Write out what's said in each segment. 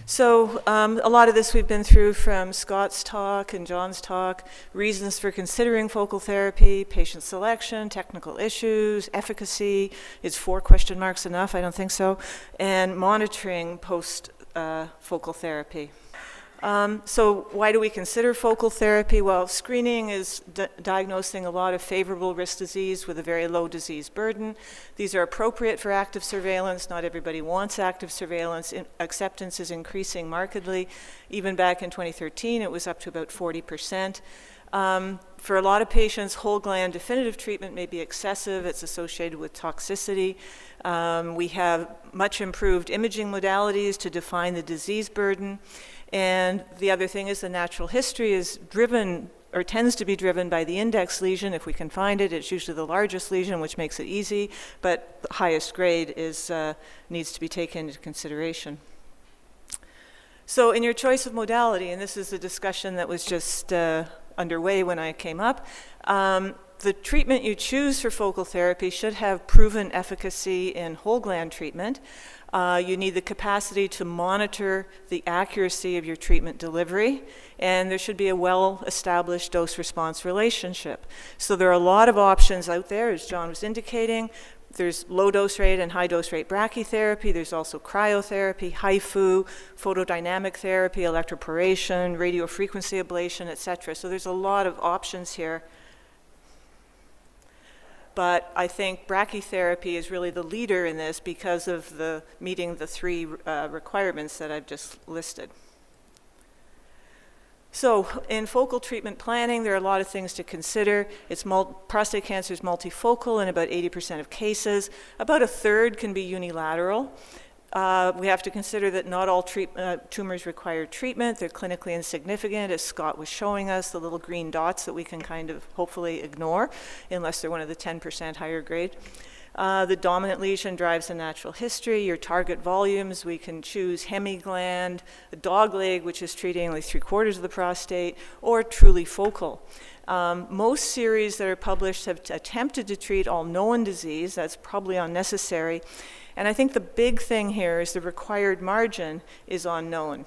So a lot of this we've been through from Scott's talk and John's talk: reasons for considering focal therapy, patient selection, technical issues, efficacy. Is 4 question marks enough? I don't think so. And monitoring post focal therapy. So why do we consider focal therapy? Well, screening is diagnosing a lot of favorable risk disease with a very low disease burden. These are appropriate for active surveillance. Not everybody wants active surveillance. Acceptance is increasing markedly. Even back in 2013, it was up to about 40%. For a lot of patients, whole gland definitive treatment may be excessive. It's associated with toxicity. We have much improved imaging modalities to define the disease burden. And the other thing is the natural history is driven, or tends to be driven, by the index lesion. If we can find it, it's usually the largest lesion, which makes it easy, but the highest grade is, needs to be taken into consideration. So in your choice of modality, and this is a discussion that was just underway when I came up, the treatment you choose for focal therapy should have proven efficacy in whole gland treatment. You need the capacity to monitor the accuracy of your treatment delivery, and there should be a well-established dose-response relationship. So there are a lot of options out there, as John was indicating. There's low-dose rate and high-dose rate brachytherapy. There's also cryotherapy, HIFU, photodynamic therapy, electroporation, radiofrequency ablation, etc. So there's a lot of options here. But I think brachytherapy is really the leader in this because of the meeting the 3 requirements that I've just listed. So in focal treatment planning, there are a lot of things to consider. Prostate cancer is multifocal in about 80% of cases. About a third can be unilateral. We have to consider that not all tumors require treatment. They're clinically insignificant, as Scott was showing us, the little green dots that we can kind of hopefully ignore, unless they're one of the 10% higher grade. The dominant lesion drives a natural history. Your target volumes, we can choose hemigland, a dog leg, which is treating like 3/4 of the prostate, or truly focal. Most series that are published have attempted to treat all known disease. That's probably unnecessary. And I think the big thing here is the required margin is unknown.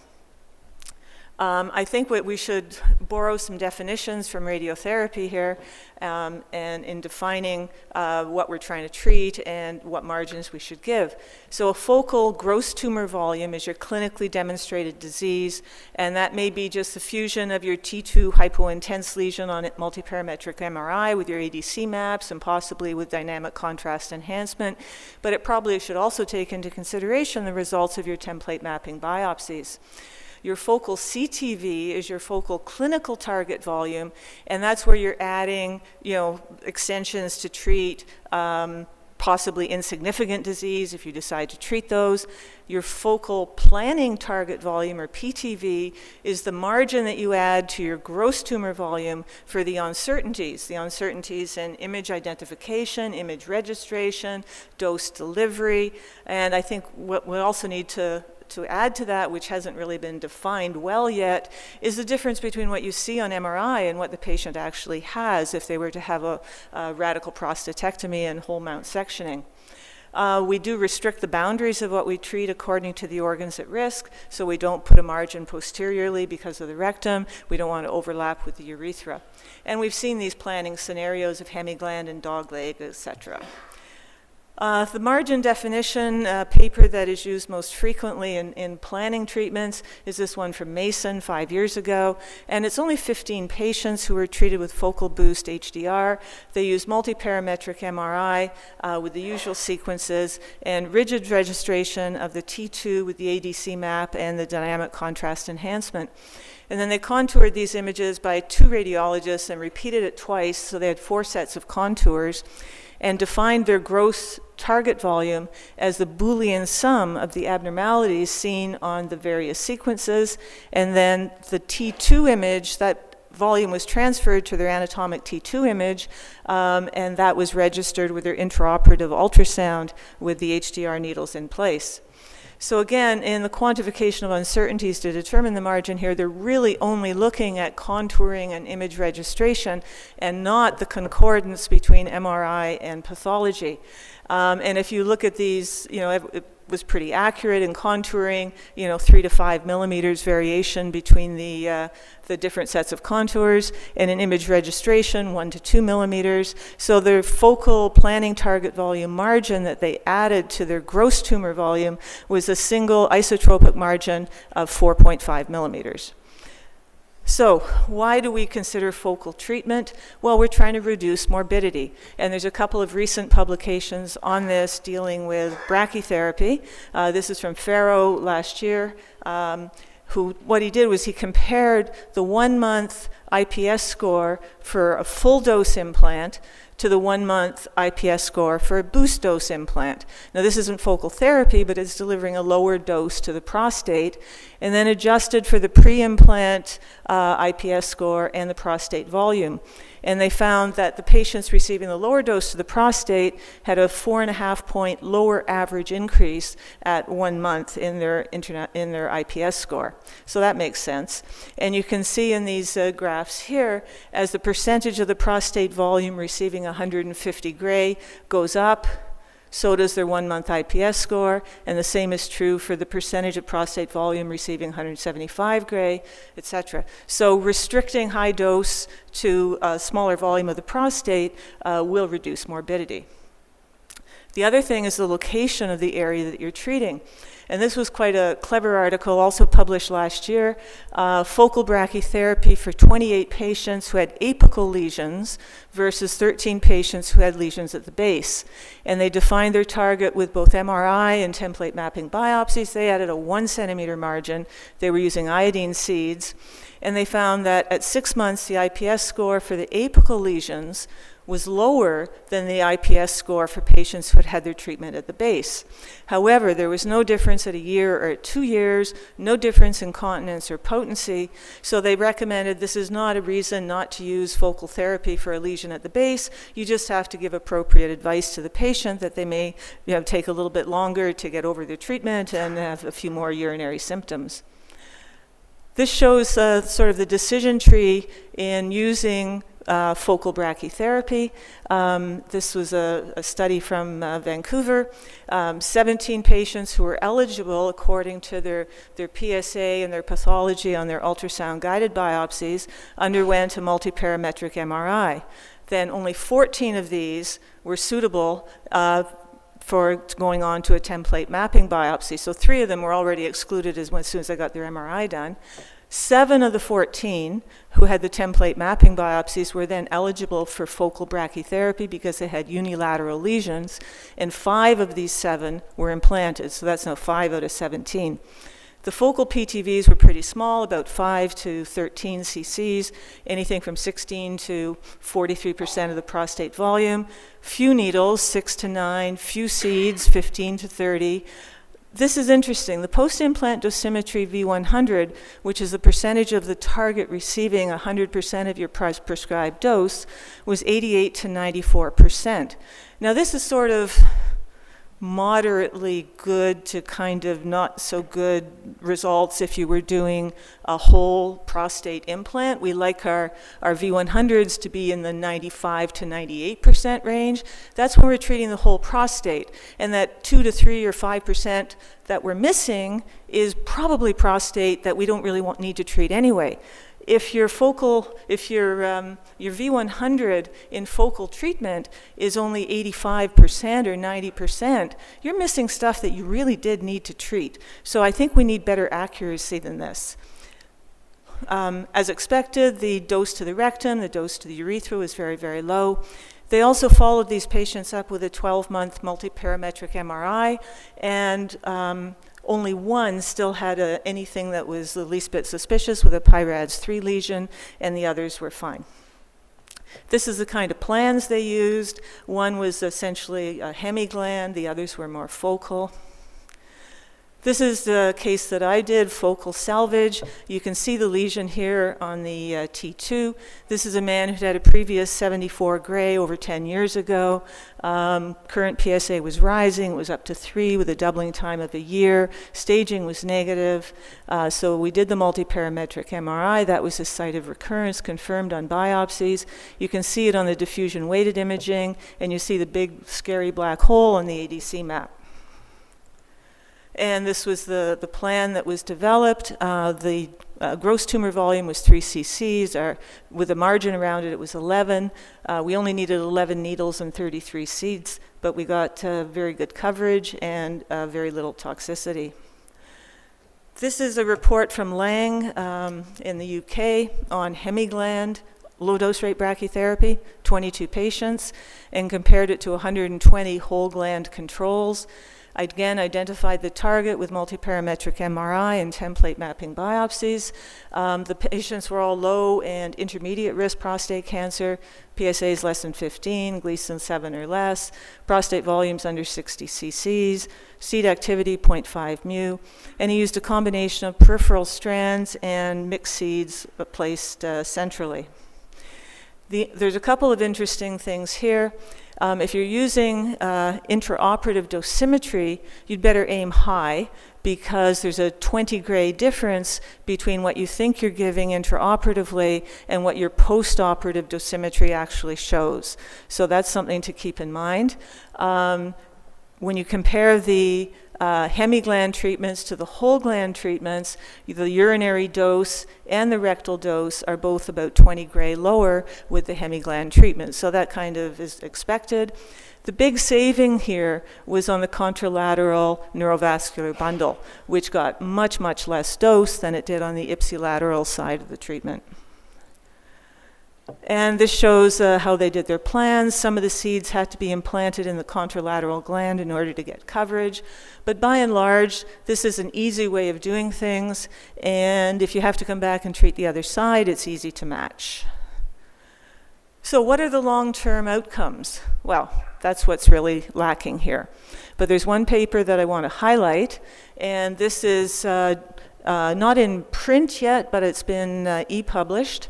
I think we should borrow some definitions from radiotherapy here, and in defining what we're trying to treat and what margins we should give. So a focal gross tumor volume is your clinically demonstrated disease, and that may be just the fusion of your T2 hypointense lesion on multiparametric MRI with your ADC maps and possibly with dynamic contrast enhancement, but it probably should also take into consideration the results of your template mapping biopsies. Your focal CTV is your focal clinical target volume, and that's where you're adding, extensions to treat possibly insignificant disease if you decide to treat those. Your focal planning target volume, or PTV, is the margin that you add to your gross tumor volume for the uncertainties in image identification, image registration, dose delivery, and I think what we also need to add to that, which hasn't really been defined well yet, is the difference between what you see on MRI and what the patient actually has if they were to have a radical prostatectomy and whole mount sectioning. We do restrict the boundaries of what we treat according to the organs at risk, so we don't put a margin posteriorly because of the rectum. We don't want to overlap with the urethra. And we've seen these planning scenarios of hemigland and dogleg, etc. The margin definition paper that is used most frequently in planning treatments is this one from Mason 5 years ago, and it's only 15 patients who were treated with focal boost HDR. They used multiparametric MRI with the usual sequences and rigid registration of the T2 with the ADC map and the dynamic contrast enhancement. And then they contoured these images by 2 radiologists and repeated it twice, so they had 4 sets of contours, and defined their gross target volume as the Boolean sum of the abnormalities seen on the various sequences, and then the T2 image, that volume was transferred to their anatomic T2 image, and that was registered with their intraoperative ultrasound with the HDR needles in place. So again, in the quantification of uncertainties to determine the margin here, they're really only looking at contouring and image registration and not the concordance between MRI and pathology. And if you look at these, was pretty accurate in contouring, 3 to 5 millimeters variation between the different sets of contours, and in image registration, 1 to 2 millimeters. So their focal planning target volume margin that they added to their gross tumor volume was a single isotropic margin of 4.5 millimeters. So why do we consider focal treatment? Well, we're trying to reduce morbidity. And there's a couple of recent publications on this dealing with brachytherapy. This is from Farrow last year. What he did was he compared the 1-month IPS score for a full dose implant to the 1-month IPS score for a boost dose implant. Now this isn't focal therapy, but it's delivering a lower dose to the prostate, and then adjusted for the pre-implant IPS score and the prostate volume. And they found that the patients receiving the lower dose to the prostate had a 4.5-point lower average increase at 1 month in their IPS score. So that makes sense. And you can see in these graphs here, as the percentage of the prostate volume receiving 150 gray goes up, so does their 1-month IPS score, and the same is true for the percentage of prostate volume receiving 175 gray, etc. So restricting high dose to a smaller volume of the prostate will reduce morbidity. The other thing is the location of the area that you're treating. And this was quite a clever article, also published last year, focal brachytherapy for 28 patients who had apical lesions versus 13 patients who had lesions at the base. And they defined their target with both MRI and template mapping biopsies. They added a 1 centimeter margin. They were using iodine seeds. And they found that at 6 months, the IPS score for the apical lesions was lower than the IPS score for patients who had had their treatment at the base. However, there was no difference at a year or at 2 years, no difference in continence or potency, so they recommended this is not a reason not to use focal therapy for a lesion at the base. You just have to give appropriate advice to the patient that they may take a little bit longer to get over their treatment and have a few more urinary symptoms. This shows sort of the decision tree in using focal brachytherapy. This was a study from Vancouver. 17 patients who were eligible according to their PSA and their pathology on their ultrasound guided biopsies underwent a multiparametric MRI. Then only 14 of these were suitable for going on to a template mapping biopsy. So 3 of them were already excluded as soon as I got their MRI done. 7 of the 14 who had the template mapping biopsies were then eligible for focal brachytherapy because they had unilateral lesions, and 5 of these 7 were implanted, so that's now 5 out of 17. The focal PTVs were pretty small, about 5 to 13 cc's, anything from 16 to 43% of the prostate volume. Few needles, 6 to 9, few seeds, 15 to 30. This is interesting. The post-implant dosimetry V100, which is the percentage of the target receiving 100% of your prescribed dose, was 88 to 94%. Now this is sort of moderately good to kind of not so good results if you were doing a whole prostate implant. We like our V100s to be in the 95 to 98% range. That's when we're treating the whole prostate. And that 2 to 3 or 5% that we're missing is probably prostate that we don't really need to treat anyway. If your V100 in focal treatment is only 85% or 90%, you're missing stuff that you really did need to treat. So I think we need better accuracy than this. As expected, the dose to the rectum, the dose to the urethra was very, very low. They also followed these patients up with a 12-month multiparametric MRI, and only 1 still had anything that was the least bit suspicious with a PIRADS 3 lesion, and the others were fine. This is the kind of plans they used. One was essentially a hemigland, the others were more focal. This is the case that I did, focal salvage. You can see the lesion here on the T2. This is a man who had a previous 74 gray over 10 years ago. Current PSA was rising. It was up to 3 with a doubling time of a year. Staging was negative. So we did the multiparametric MRI. That was the site of recurrence confirmed on biopsies. You can see it on the diffusion weighted imaging, and you see the big scary black hole on the ADC map. And this was the plan that was developed. The gross tumor volume was 3 cc's. With a margin around it, it was 11. We only needed 11 needles and 33 seeds, but we got very good coverage and very little toxicity. This is a report from Lang in the UK on hemigland low-dose rate brachytherapy, 22 patients, and compared it to 120 whole gland controls. I again identified the target with multiparametric MRI and template mapping biopsies. The patients were all low and intermediate risk prostate cancer, PSAs less than 15, Gleason 7 or less, prostate volumes under 60 cc's, seed activity 0.5 mu, and he used a combination of peripheral strands and mixed seeds placed centrally. There's a couple of interesting things here. If you're using intraoperative dosimetry, you'd better aim high because there's a 20 gray difference between what you think you're giving intraoperatively and what your postoperative dosimetry actually shows. So that's something to keep in mind. When you compare the hemigland treatments to the whole gland treatments, the urinary dose and the rectal dose are both about 20 gray lower with the hemigland treatment. So that kind of is expected. The big saving here was on the contralateral neurovascular bundle, which got much, much less dose than it did on the ipsilateral side of the treatment. And this shows how they did their plans. Some of the seeds had to be implanted in the contralateral gland in order to get coverage. But by and large, this is an easy way of doing things. And if you have to come back and treat the other side, it's easy to match. So what are the long-term outcomes? Well, that's what's really lacking here. But there's one paper that I want to highlight. And this is not in print yet, but it's been e-published.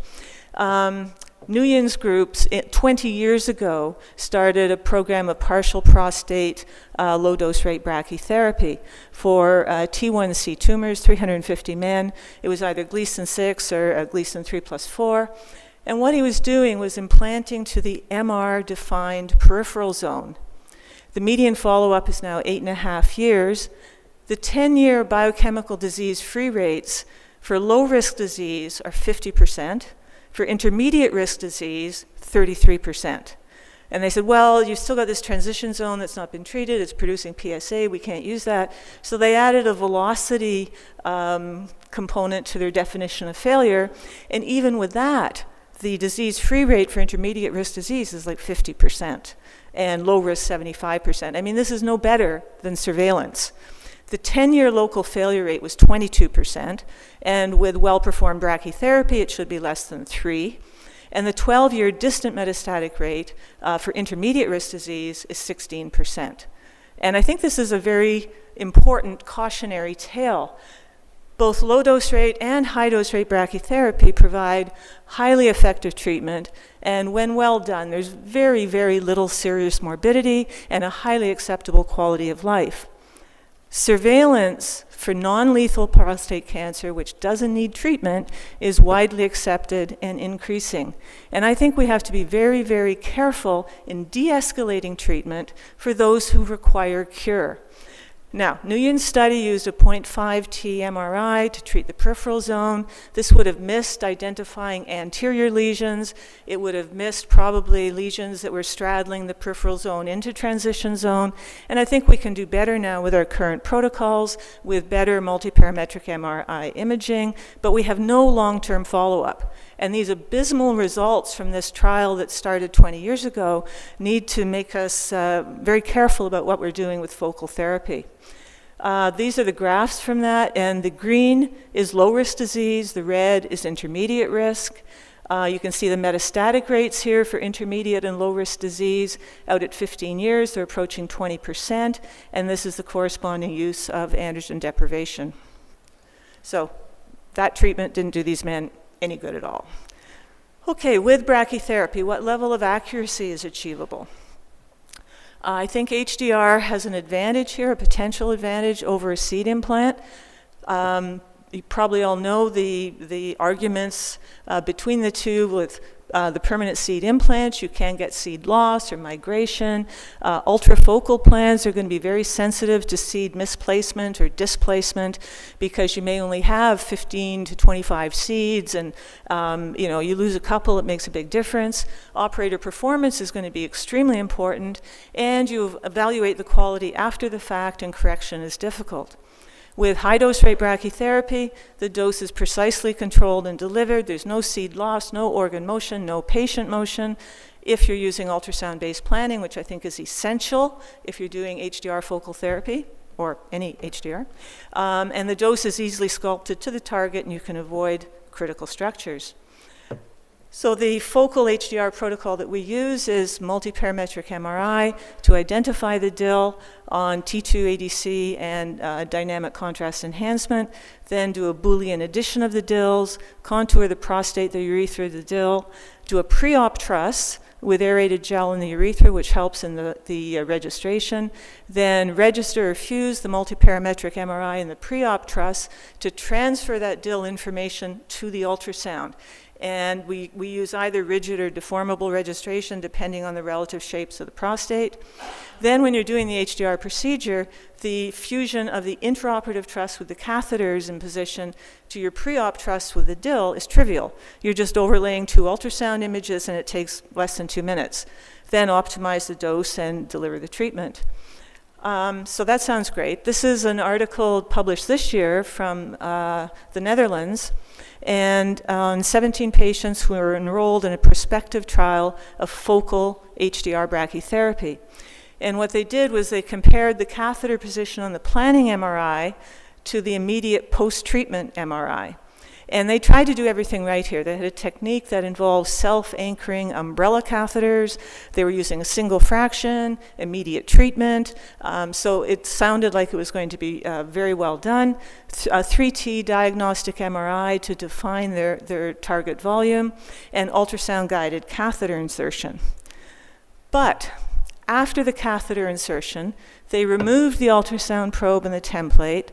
Nguyen's groups 20 years ago started a program of partial prostate low-dose rate brachytherapy for T1C tumors, 350 men. It was either Gleason 6 or Gleason 3+4. And what he was doing was implanting to the MR-defined peripheral zone. The median follow-up is now 8.5 years. The 10-year biochemical disease-free rates for low-risk disease are 50%. For intermediate risk disease, 33%. And they said, well, you've still got this transition zone that's not been treated, it's producing PSA, we can't use that. So they added a velocity component to their definition of failure, and even with that, the disease-free rate for intermediate risk disease is like 50%, and low risk 75%. I mean, this is no better than surveillance. The 10-year local failure rate was 22%, and with well-performed brachytherapy, it should be less than 3. And the 12-year distant metastatic rate for intermediate risk disease is 16%. And I think this is a very important cautionary tale. Both low-dose rate and high-dose rate brachytherapy provide highly effective treatment, and when well done, there's very, very little serious morbidity and a highly acceptable quality of life. Surveillance for non-lethal prostate cancer, which doesn't need treatment, is widely accepted and increasing. And I think we have to be very, very careful in de-escalating treatment for those who require cure. Now, Nguyen's study used a 0.5 T MRI to treat the peripheral zone. This would have missed identifying anterior lesions. It would have missed probably lesions that were straddling the peripheral zone into transition zone. And I think we can do better now with our current protocols, with better multiparametric MRI imaging, but we have no long-term follow-up. And these abysmal results from this trial that started 20 years ago need to make us very careful about what we're doing with focal therapy. These are the graphs from that, and the green is low-risk disease, the red is intermediate risk. You can see the metastatic rates here for intermediate and low-risk disease. Out at 15 years, they're approaching 20%, and this is the corresponding use of androgen deprivation. So that treatment didn't do these men any good at all. Okay, with brachytherapy, what level of accuracy is achievable? I think HDR has an advantage here, a potential advantage over a seed implant. You probably all know the arguments between the two with the permanent seed implants, you can get seed loss or migration. Ultrafocal plans are going to be very sensitive to seed misplacement or displacement because you may only have 15 to 25 seeds, and you lose a couple, it makes a big difference. Operator performance is going to be extremely important, and you evaluate the quality after the fact, and correction is difficult. With high-dose rate brachytherapy, the dose is precisely controlled and delivered. There's no seed loss, no organ motion, no patient motion. If you're using ultrasound-based planning, which I think is essential if you're doing HDR focal therapy, or any HDR, and the dose is easily sculpted to the target, and you can avoid critical structures. So the focal HDR protocol that we use is multiparametric MRI to identify the DIL on T2 ADC and dynamic contrast enhancement, then do a Boolean addition of the DILs, contour the prostate, the urethra, the DIL, do a pre-op truss with aerated gel in the urethra, which helps in the registration, then register or fuse the multiparametric MRI in the pre-op truss to transfer that DIL information to the ultrasound. And we use either rigid or deformable registration depending on the relative shapes of the prostate. Then when you're doing the HDR procedure, the fusion of the intraoperative truss with the catheters in position to your pre-op truss with the DIL is trivial. You're just overlaying 2 ultrasound images, and it takes less than 2 minutes. Then optimize the dose and deliver the treatment. So that sounds great. This is an article published this year from the Netherlands, and on 17 patients who were enrolled in a prospective trial of focal HDR brachytherapy. And what they did was they compared the catheter position on the planning MRI to the immediate post-treatment MRI. And they tried to do everything right here. They had a technique that involves self-anchoring umbrella catheters. They were using a single fraction, immediate treatment. So it sounded like it was going to be very well done. A 3T diagnostic MRI to define their target volume, and ultrasound-guided catheter insertion. But after the catheter insertion, they removed the ultrasound probe and the template,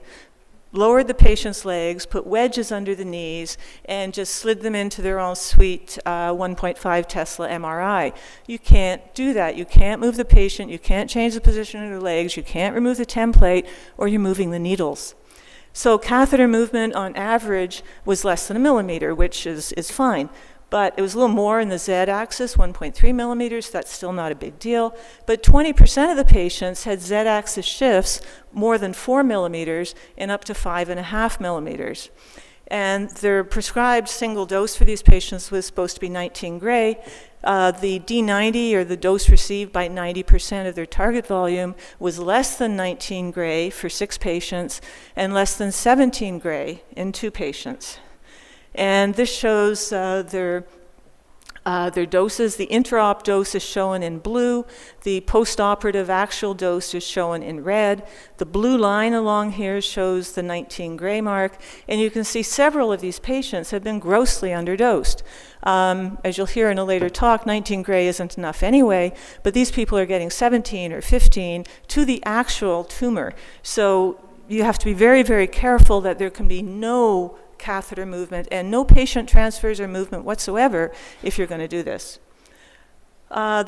lowered the patient's legs, put wedges under the knees, and just slid them into their own sweet 1.5 Tesla MRI. You can't do that. You can't move the patient. You can't change the position of their legs. You can't remove the template, or you're moving the needles. So catheter movement on average was less than 1 millimeter, which is fine. But it was a little more in the Z-axis, 1.3 millimeters. That's still not a big deal. But 20% of the patients had Z-axis shifts more than 4 millimeters and up to 5.5 millimeters. And their prescribed single dose for these patients was supposed to be 19 gray. The D90, or the dose received by 90% of their target volume, was less than 19 gray for 6 patients and less than 17 gray in 2 patients. And this shows their doses. The intra-op dose is shown in blue. The post-operative actual dose is shown in red. The blue line along here shows the 19 gray mark. And you can see several of these patients have been grossly underdosed. As you'll hear in a later talk, 19 gray isn't enough anyway, but these people are getting 17 or 15 to the actual tumor. So you have to be very, very careful that there can be no catheter movement and no patient transfers or movement whatsoever if you're going to do this.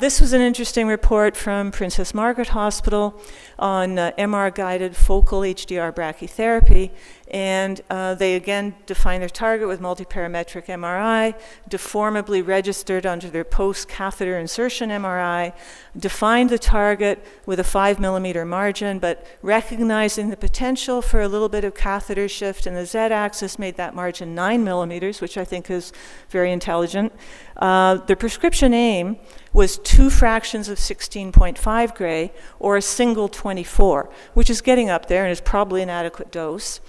This was an interesting report from Princess Margaret Hospital on MR-guided focal HDR brachytherapy, and they again defined their target with multiparametric MRI, deformably registered under their post-catheter insertion MRI, defined the target with a 5 millimeter margin, but recognizing the potential for a little bit of catheter shift in the Z-axis made that margin 9 millimeters, which I think is very intelligent. The prescription aim was 2 fractions of 16.5 gray, or a single 24, which is getting up there and is probably an adequate dose.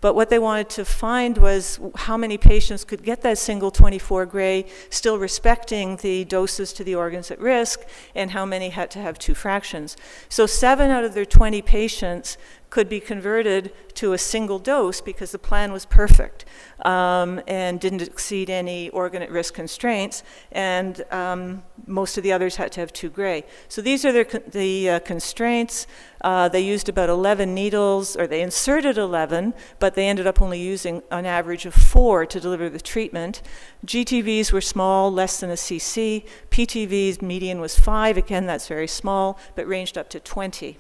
But what they wanted to find was how many patients could get that single 24 gray, still respecting the doses to the organs at risk, and how many had to have 2 fractions. So 7 out of their 20 patients could be converted to a single dose because the plan was perfect and didn't exceed any organ at risk constraints, and most of the others had to have 2 gray. So these are the constraints. They used about 11 needles, or they inserted 11, but they ended up only using an average of 4 to deliver the treatment. GTVs were small, less than a cc. PTVs, median was 5. Again, that's very small, but ranged up to 20.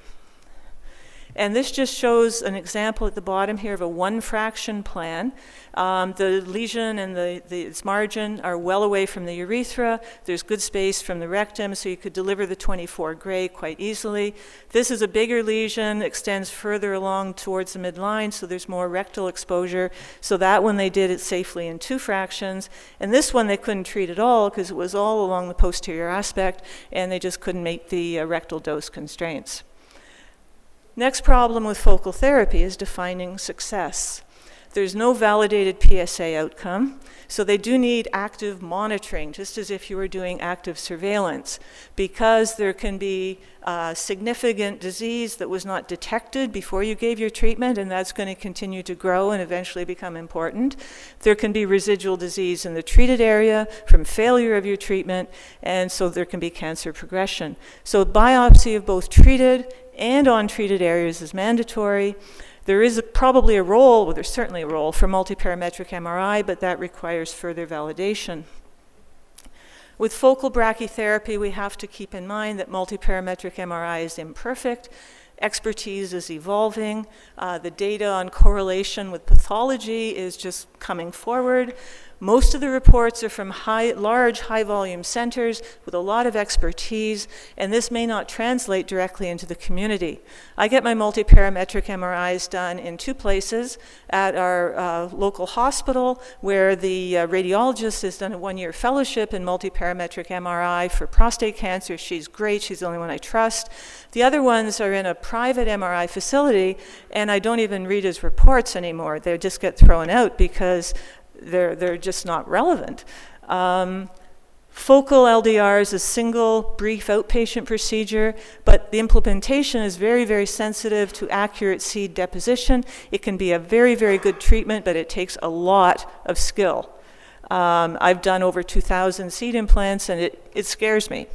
And this just shows an example at the bottom here of a 1 fraction plan. The lesion and its margin are well away from the urethra. There's good space from the rectum, so you could deliver the 24 gray quite easily. This is a bigger lesion, extends further along towards the midline, so there's more rectal exposure. So that one they did it safely in 2 fractions. And this one they couldn't treat at all because it was all along the posterior aspect, and they just couldn't make the rectal dose constraints. Next problem with focal therapy is defining success. There's no validated PSA outcome, so they do need active monitoring, just as if you were doing active surveillance, because there can be significant disease that was not detected before you gave your treatment, and that's going to continue to grow and eventually become important. There can be residual disease in the treated area from failure of your treatment, and so there can be cancer progression. So biopsy of both treated and untreated areas is mandatory. There is probably a role, well, there's certainly a role for multiparametric MRI, but that requires further validation. With focal brachytherapy, we have to keep in mind that multiparametric MRI is imperfect. Expertise is evolving. The data on correlation with pathology is just coming forward. Most of the reports are from large, high-volume centers with a lot of expertise, and this may not translate directly into the community. I get my multiparametric MRIs done in 2 places, at our local hospital, where the radiologist has done a 1-year fellowship in multiparametric MRI for prostate cancer. She's great. She's the only one I trust. The other ones are in a private MRI facility, and I don't even read his reports anymore. They just get thrown out because they're just not relevant. Focal LDR is a single, brief outpatient procedure, but the implementation is very, very sensitive to accurate seed deposition. It can be a very, very good treatment, but it takes a lot of skill. I've done over 2,000 seed implants, and it scares me.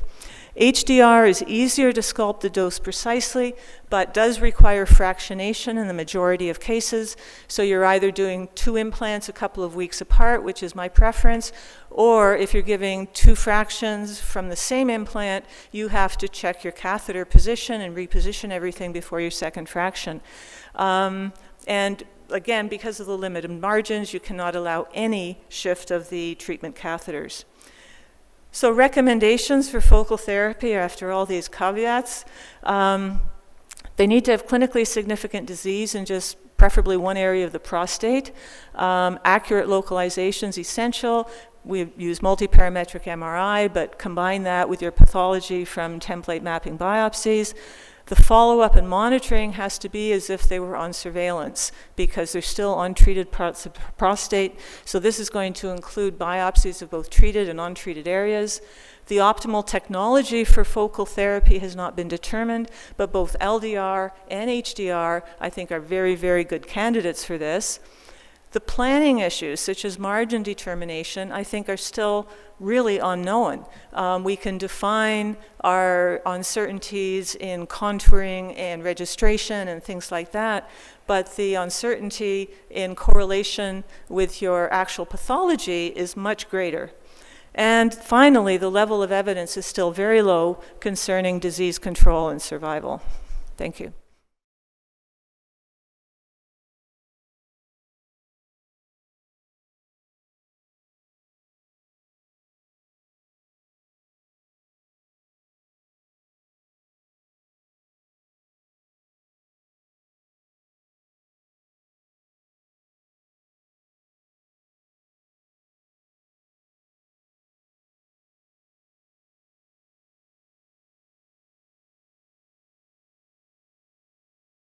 HDR is easier to sculpt the dose precisely, but does require fractionation in the majority of cases. So you're either doing 2 implants a couple of weeks apart, which is my preference, or if you're giving 2 fractions from the same implant, you have to check your catheter position and reposition everything before your second fraction. And again, because of the limited margins, you cannot allow any shift of the treatment catheters. So recommendations for focal therapy after all these caveats, they need to have clinically significant disease in just preferably 1 area of the prostate. Accurate localization is essential. We use multiparametric MRI, but combine that with your pathology from template mapping biopsies. The follow-up and monitoring has to be as if they were on surveillance because they're still untreated parts of the prostate. So this is going to include biopsies of both treated and untreated areas. The optimal technology for focal therapy has not been determined, but both LDR and HDR, I think, are very, very good candidates for this. The planning issues, such as margin determination, I think are still really unknown. We can define our uncertainties in contouring and registration and things like that, but the uncertainty in correlation with your actual pathology is much greater. And finally, the level of evidence is still very low concerning disease control and survival. Thank you.